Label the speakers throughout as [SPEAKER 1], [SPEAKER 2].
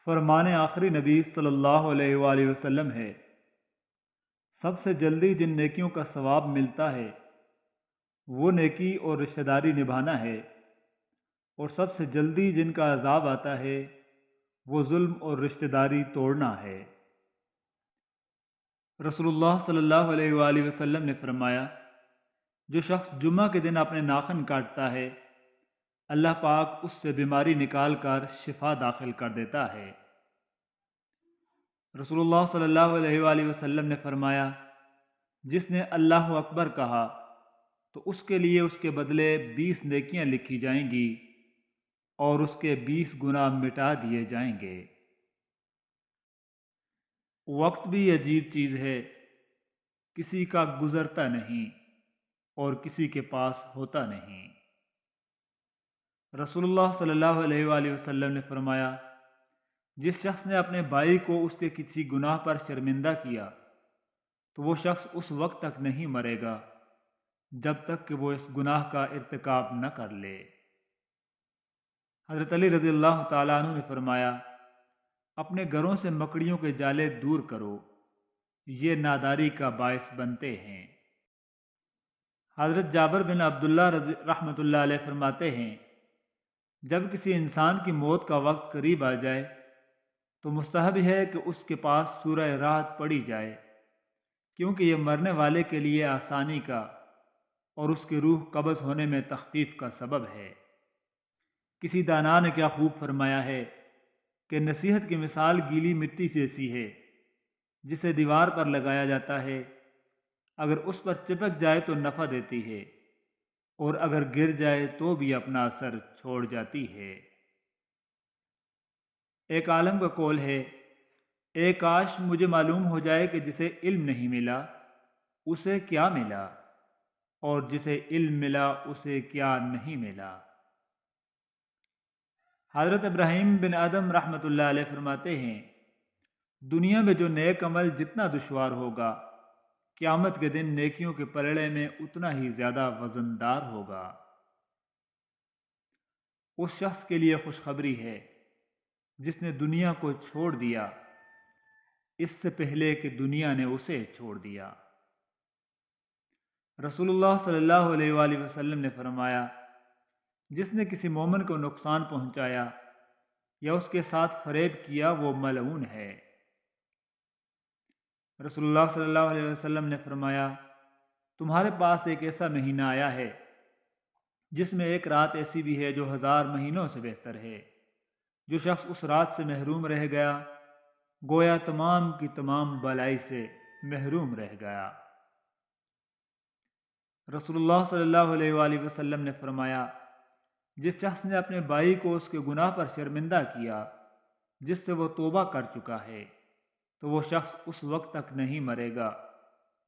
[SPEAKER 1] فرمان آخری نبی صلی اللہ علیہ وآلہ وسلم ہے، سب سے جلدی جن نیکیوں کا ثواب ملتا ہے وہ نیکی اور رشتہ داری نبھانا ہے، اور سب سے جلدی جن کا عذاب آتا ہے وہ ظلم اور رشتہ داری توڑنا ہے۔ رسول اللہ صلی اللہ علیہ وآلہ وسلم نے فرمایا، جو شخص جمعہ کے دن اپنے ناخن کاٹتا ہے اللہ پاک اس سے بیماری نکال کر شفا داخل کر دیتا ہے۔ رسول اللہ صلی اللہ علیہ وآلہ وسلم نے فرمایا، جس نے اللہ اکبر کہا تو اس کے لیے اس کے بدلے 20 نیکیاں لکھی جائیں گی اور اس کے 20 گناہ مٹا دیے جائیں گے۔ وقت بھی عجیب چیز ہے، کسی کا گزرتا نہیں اور کسی کے پاس ہوتا نہیں۔ رسول اللہ صلی اللہ علیہ وآلہ وسلم نے فرمایا، جس شخص نے اپنے بھائی کو اس کے کسی گناہ پر شرمندہ کیا تو وہ شخص اس وقت تک نہیں مرے گا جب تک کہ وہ اس گناہ کا ارتکاب نہ کر لے۔ حضرت علی رضی اللہ تعالیٰ عنہ نے فرمایا، اپنے گھروں سے مکڑیوں کے جالے دور کرو، یہ ناداری کا باعث بنتے ہیں۔ حضرت جابر بن عبداللہ رحمۃ اللہ علیہ فرماتے ہیں، جب کسی انسان کی موت کا وقت قریب آ جائے تو مستحب ہے کہ اس کے پاس سورہ رعد پڑھی جائے، کیونکہ یہ مرنے والے کے لیے آسانی کا اور اس کی روح قبض ہونے میں تخفیف کا سبب ہے۔ کسی دانا نے کیا خوب فرمایا ہے کہ نصیحت کی مثال گیلی مٹی جیسی ہے جسے دیوار پر لگایا جاتا ہے، اگر اس پر چپک جائے تو نفع دیتی ہے اور اگر گر جائے تو بھی اپنا اثر چھوڑ جاتی ہے۔ ایک عالم کا قول ہے، اے کاش مجھے معلوم ہو جائے کہ جسے علم نہیں ملا اسے کیا ملا، اور جسے علم ملا اسے کیا نہیں ملا۔ حضرت ابراہیم بن ادم رحمۃ اللہ علیہ فرماتے ہیں، دنیا میں جو نیک عمل جتنا دشوار ہوگا قیامت کے دن نیکیوں کے پلڑے میں اتنا ہی زیادہ وزندار ہوگا۔ اس شخص کے لیے خوشخبری ہے جس نے دنیا کو چھوڑ دیا اس سے پہلے کہ دنیا نے اسے چھوڑ دیا۔ رسول اللہ صلی اللہ علیہ وآلہ وسلم نے فرمایا، جس نے کسی مومن کو نقصان پہنچایا یا اس کے ساتھ فریب کیا وہ ملعون ہے۔ رسول اللہ صلی اللہ علیہ وسلم نے فرمایا، تمہارے پاس ایک ایسا مہینہ آیا ہے جس میں ایک رات ایسی بھی ہے جو 1000 مہینوں سے بہتر ہے۔ جو شخص اس رات سے محروم رہ گیا گویا تمام کی تمام بلائی سے محروم رہ گیا۔ رسول اللہ صلی اللہ علیہ وآلہ وسلم نے فرمایا، جس شخص نے اپنے بھائی کو اس کے گناہ پر شرمندہ کیا جس سے وہ توبہ کر چکا ہے تو وہ شخص اس وقت تک نہیں مرے گا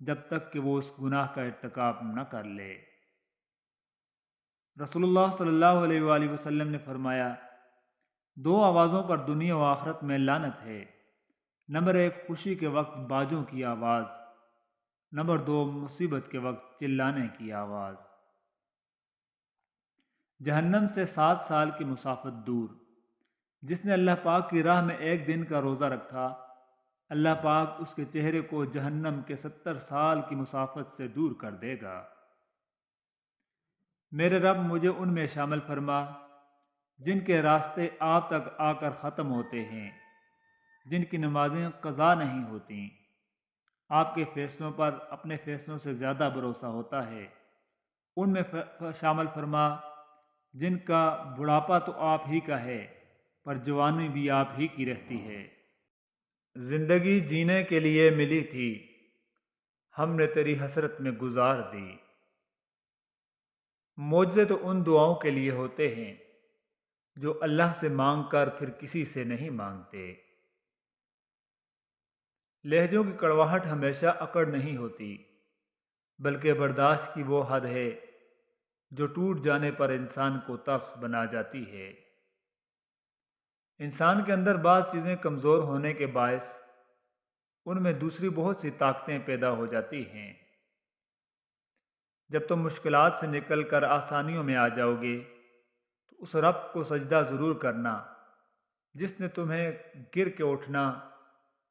[SPEAKER 1] جب تک کہ وہ اس گناہ کا ارتکاب نہ کر لے۔ رسول اللہ صلی اللہ علیہ وآلہ وسلم نے فرمایا، 2 آوازوں پر دنیا و آخرت میں لعنت ہے، نمبر 1 خوشی کے وقت باجوں کی آواز، نمبر 2 مصیبت کے وقت چلانے کی آواز۔ جہنم سے 7 سال کی مسافت دور، جس نے اللہ پاک کی راہ میں 1 دن کا روزہ رکھا اللہ پاک اس کے چہرے کو جہنم کے 70 سال کی مسافت سے دور کر دے گا۔ میرے رب مجھے ان میں شامل فرما جن کے راستے آپ تک آ کر ختم ہوتے ہیں، جن کی نمازیں قضا نہیں ہوتیں، آپ کے فیصلوں پر اپنے فیصلوں سے زیادہ بھروسہ ہوتا ہے، ان میں شامل فرما جن کا بڑھاپا تو آپ ہی کا ہے پر جوانی بھی آپ ہی کی رہتی ہے۔ زندگی جینے کے لیے ملی تھی، ہم نے تیری حسرت میں گزار دی۔ معجزے تو ان دعاؤں کے لیے ہوتے ہیں جو اللہ سے مانگ کر پھر کسی سے نہیں مانگتے۔ لہجوں کی کڑواہٹ ہمیشہ اکڑ نہیں ہوتی، بلکہ برداشت کی وہ حد ہے جو ٹوٹ جانے پر انسان کو طرس بنا جاتی ہے۔ انسان کے اندر بعض چیزیں کمزور ہونے کے باعث ان میں دوسری بہت سی طاقتیں پیدا ہو جاتی ہیں۔ جب تم مشکلات سے نکل کر آسانیوں میں آ جاؤ گے تو اس رب کو سجدہ ضرور کرنا جس نے تمہیں گر کے اٹھنا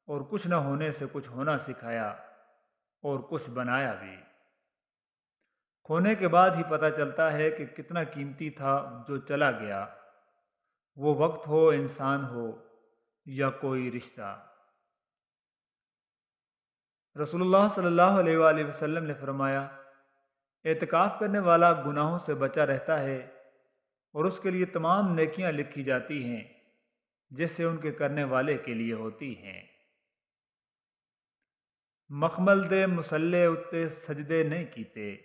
[SPEAKER 1] اور کچھ نہ ہونے سے کچھ ہونا سکھایا اور کچھ بنایا بھی۔ کھونے کے بعد ہی پتہ چلتا ہے کہ کتنا قیمتی تھا جو چلا گیا، وہ وقت ہو، انسان ہو یا کوئی رشتہ۔ رسول اللہ صلی اللہ علیہ وآلہ وسلم نے فرمایا، اعتکاف کرنے والا گناہوں سے بچا رہتا ہے اور اس کے لیے تمام نیکیاں لکھی جاتی ہیں جیسے ان کے کرنے والے کے لیے ہوتی ہیں۔ مخمل دے مسلے اتے سجدے نہیں کیتے،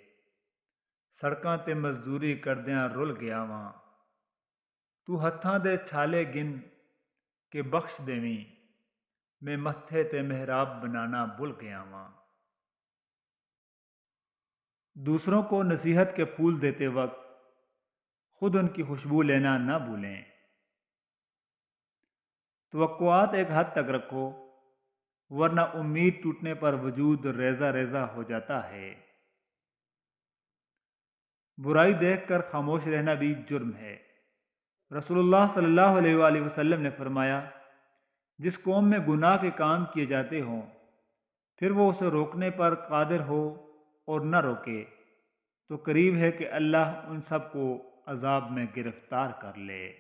[SPEAKER 1] سڑکاں تے مزدوری کردیاں رل گیا واں، تو ہتھاں دے چھالے گن کے بخش دیویں، میں متھے تے محراب بنانا بھول گیا واں۔ دوسروں کو نصیحت کے پھول دیتے وقت خود ان کی خوشبو لینا نہ بھولیں۔ توقعات ایک حد تک رکھو، ورنہ امید ٹوٹنے پر وجود ریزہ ریزہ ہو جاتا ہے۔ برائی دیکھ کر خاموش رہنا بھی جرم ہے۔ رسول اللہ صلی اللہ علیہ وآلہ وسلم نے فرمایا، جس قوم میں گناہ کے کام کیے جاتے ہوں، پھر وہ اسے روکنے پر قادر ہو اور نہ روکے، تو قریب ہے کہ اللہ ان سب کو عذاب میں گرفتار کر لے۔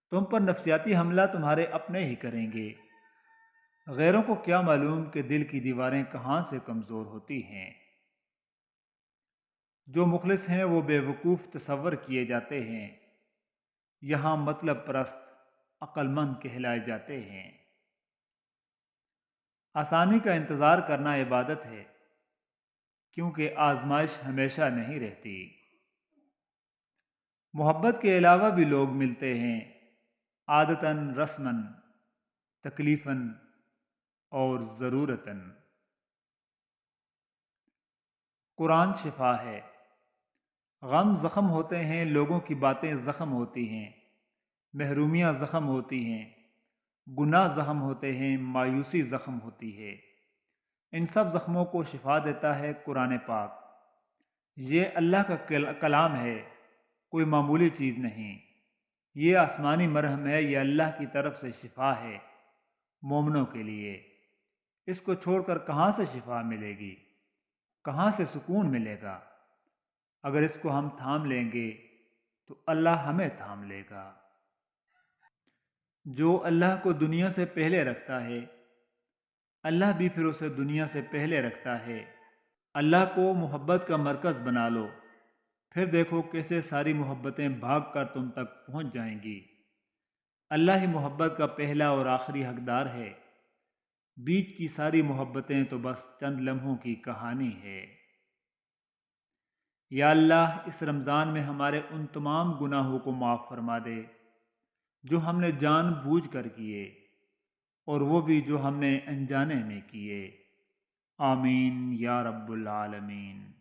[SPEAKER 1] تم پر نفسیاتی حملہ تمہارے اپنے ہی کریں گے، غیروں کو کیا معلوم کہ دل کی دیواریں کہاں سے کمزور ہوتی ہیں۔ جو مخلص ہیں وہ بے وقوف تصور کیے جاتے ہیں، یہاں مطلب پرست عقل مند کہلائے جاتے ہیں۔ آسانی کا انتظار کرنا عبادت ہے، کیونکہ آزمائش ہمیشہ نہیں رہتی۔ محبت کے علاوہ بھی لوگ ملتے ہیں، عادتاً، رسماً، تکلیفاً اور ضرورتاً۔ قرآن شفا ہے۔ غم زخم ہوتے ہیں، لوگوں کی باتیں زخم ہوتی ہیں، محرومیاں زخم ہوتی ہیں، گناہ زخم ہوتے ہیں، مایوسی زخم ہوتی ہے۔ ان سب زخموں کو شفا دیتا ہے قرآن پاک۔ یہ اللہ کا کلام ہے، کوئی معمولی چیز نہیں۔ یہ آسمانی مرہم ہے، یہ اللہ کی طرف سے شفا ہے مومنوں کے لیے۔ اس کو چھوڑ کر کہاں سے شفا ملے گی؟ کہاں سے سکون ملے گا؟ اگر اس کو ہم تھام لیں گے تو اللہ ہمیں تھام لے گا۔ جو اللہ کو دنیا سے پہلے رکھتا ہے، اللہ بھی پھر اسے دنیا سے پہلے رکھتا ہے۔ اللہ کو محبت کا مرکز بنا لو، پھر دیکھو کیسے ساری محبتیں بھاگ کر تم تک پہنچ جائیں گی۔ اللہ ہی محبت کا پہلا اور آخری حقدار ہے، بیچ کی ساری محبتیں تو بس چند لمحوں کی کہانی ہے۔ یا اللہ، اس رمضان میں ہمارے ان تمام گناہوں کو معاف فرما دے جو ہم نے جان بوجھ کر کیے، اور وہ بھی جو ہم نے انجانے میں کیے۔ آمین یا رب العالمین۔